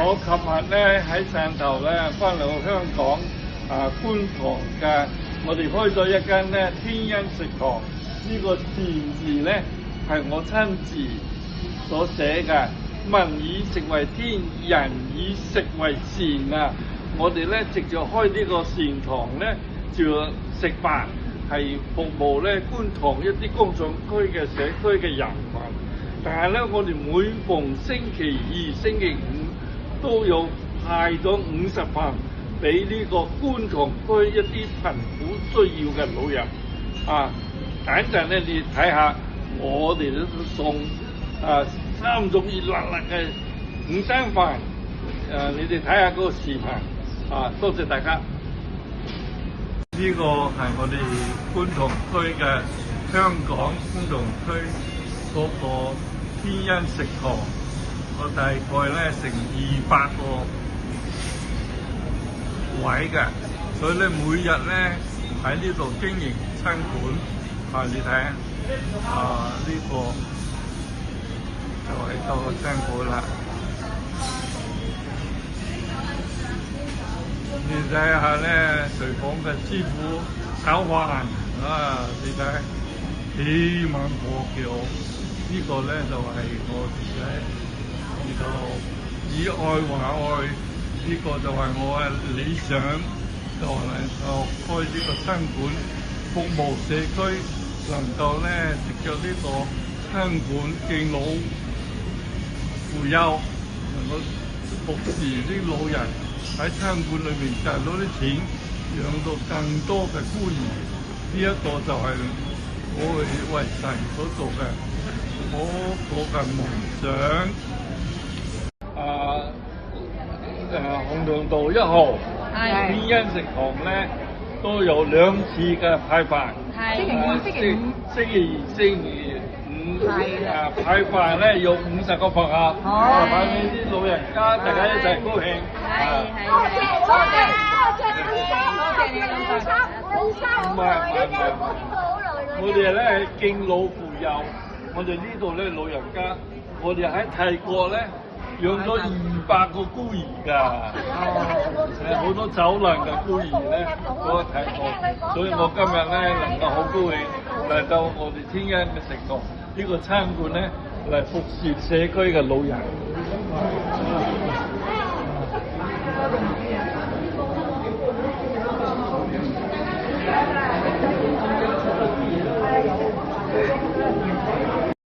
我琴日咧喺汕頭咧翻嚟香港觀塘嘅，我哋開咗一間咧天恩食堂。呢個善字咧係我親自所寫嘅，民以食為天，人以食為善啊！我哋咧藉著開呢個善堂咧，就食飯係服務咧觀塘一啲工廠區嘅社區嘅人民。但係咧，我哋每逢星期二、星期五都有派咗50份俾呢個觀塘區一啲貧苦需要嘅老人啊！等陣咧，你睇下我哋都送3種熱辣辣嘅午餐飯，你哋睇下嗰個視頻啊！多謝大家。呢個係我哋觀塘區嘅香港觀塘區嗰個天恩食堂，我大概咧成200個位嘅，所以咧每日咧喺呢度經營餐館。你睇呢個就係個餐館啦。你睇下咧，廚房嘅師傅炒飯你睇幾萬個叫呢個咧就係我自己呢個以愛還愛，呢個就係我嘅理想，就係開呢個餐館服務社區。能夠咧藉著呢個餐館敬老扶幼，能夠服侍啲老人喺餐館裏面賺到啲錢，養到更多嘅孤兒。呢一個就係我為神所做嘅嗰個嘅夢想。紅塘道1號天恩食堂咧都有2次嘅派飯。星期二、星期五派飯咧有50個飯盒，派俾啲老人家，大家一齊高興。多謝你咁我哋咧係敬老扶幼，我哋呢度咧老人家，我哋喺泰國咧養咗200個孤兒㗎，好多走難嘅孤兒咧都睇過，所以我今日咧能夠好高興嚟到我哋天恩嘅食堂呢個餐館咧嚟服侍社區嘅老人。